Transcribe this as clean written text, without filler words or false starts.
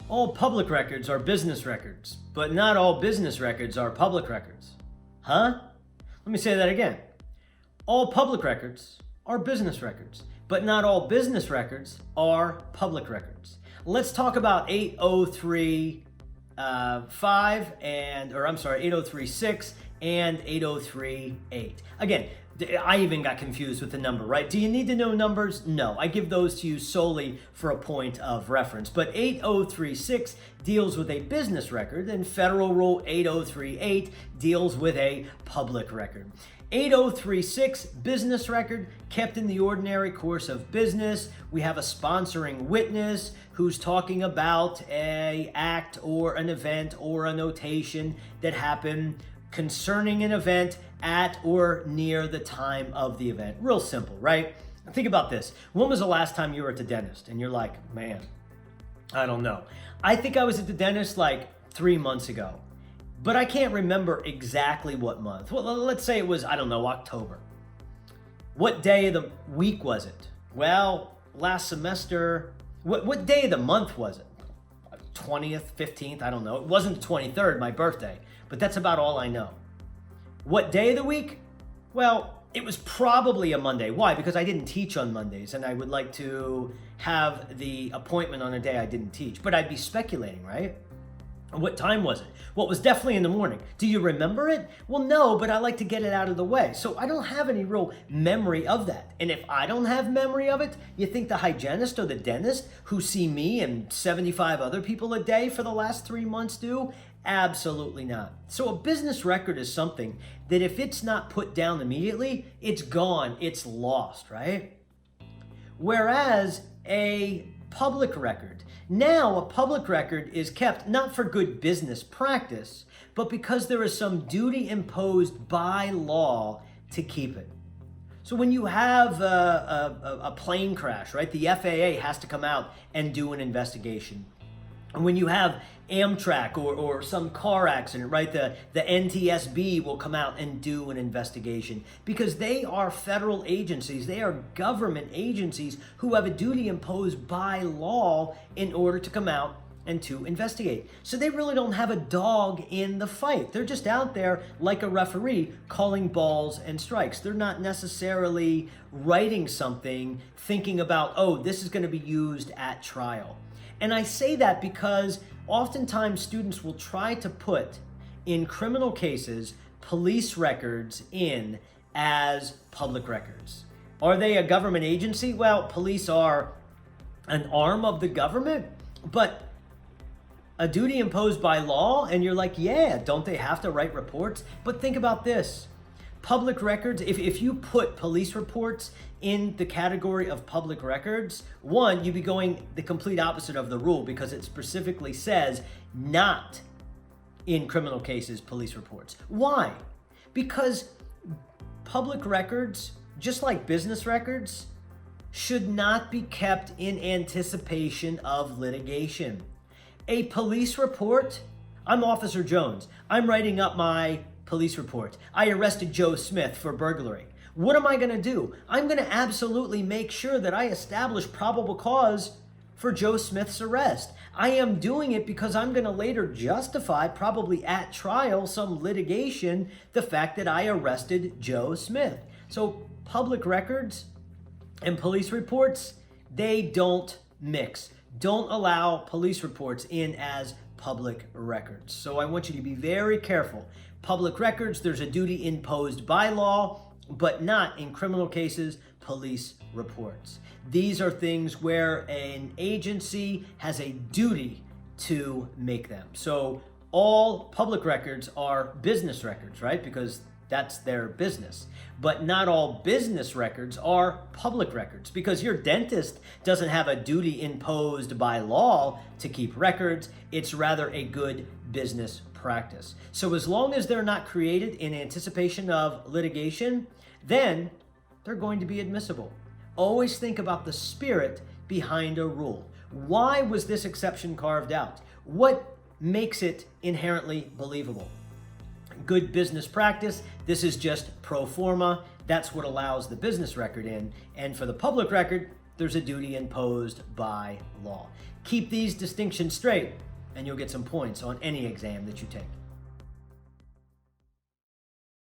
All public records are business records, but not all business records are public records. Huh? Let me say that again. All public records are business records, but not all business records are public records. Let's talk about 8036 and 8038. Again, I even got confused with the number, right? Do you need to know numbers? No, I give those to you solely for a point of reference. But 8036 deals with a business record, and Federal Rule 8038 deals with a public record. 8036, business record, kept in the ordinary course of business. We have a sponsoring witness who's talking about an act or an event or a notation that happened concerning an event at or near the time of the event. Real simple, right? Think about this. When was the last time you were at the dentist? And you're like, man, I don't know. I think I was at the dentist like 3 months ago, but I can't remember exactly what month. Well, let's say it was, I don't know, October. What day of the week was it? Well, last semester, what day of the month was it? 20th, 15th, I don't know. It wasn't the 23rd, my birthday, but that's about all I know. What day of the week? Well, it was probably a Monday. Why? Because I didn't teach on Mondays, and I would like to have the appointment on a day I didn't teach, but I'd be speculating, right? What time was it? Well, it was definitely in the morning. Do you remember it? Well, no, but I like to get it out of the way. So I don't have any real memory of that. And if I don't have memory of it, you think the hygienist or the dentist who see me and 75 other people a day for the last 3 months do? Absolutely not. So a business record is something that if it's not put down immediately, it's gone, it's lost, right? Whereas a public record, now a public record is kept not for good business practice, but because there is some duty imposed by law to keep it. So when you have a plane crash, right, the FAA has to come out and do an investigation. And when you have Amtrak or some car accident, right, the NTSB will come out and do an investigation because they are federal agencies. They are government agencies who have a duty imposed by law in order to come out and to investigate. So they really don't have a dog in the fight. They're just out there like a referee calling balls and strikes. They're not necessarily writing something thinking about, oh, this is going to be used at trial. And I say that because oftentimes students will try to put in criminal cases police records in as public records. Are they a government agency? Well, police are an arm of the government, but a duty imposed by law, and you're like, yeah, don't they have to write reports? But think about this. Public records, if you put police reports in the category of public records, one, you'd be going the complete opposite of the rule because it specifically says not in criminal cases police reports. Why? Because public records, just like business records, should not be kept in anticipation of litigation. A police report, I'm Officer Jones. I'm writing up my police report. I arrested Joe Smith for burglary. What am I going to do? I'm going to absolutely make sure that I establish probable cause for Joe Smith's arrest. I am doing it because I'm going to later justify, probably at trial, some litigation, the fact that I arrested Joe Smith. So public records and police reports, they don't mix. Don't allow police reports in as public records. So I want you to be very careful. Public records, there's a duty imposed by law, but not in criminal cases, police reports. These are things where an agency has a duty to make them. So all public records are business records, right? Because that's their business. But not all business records are public records because your dentist doesn't have a duty imposed by law to keep records. It's rather a good business practice. So as long as they're not created in anticipation of litigation, then they're going to be admissible. Always think about the spirit behind a rule. Why was this exception carved out? What makes it inherently believable? Good business practice. This is just pro forma. That's what allows the business record in. And for the public record, there's a duty imposed by law. Keep these distinctions straight, and you'll get some points on any exam that you take.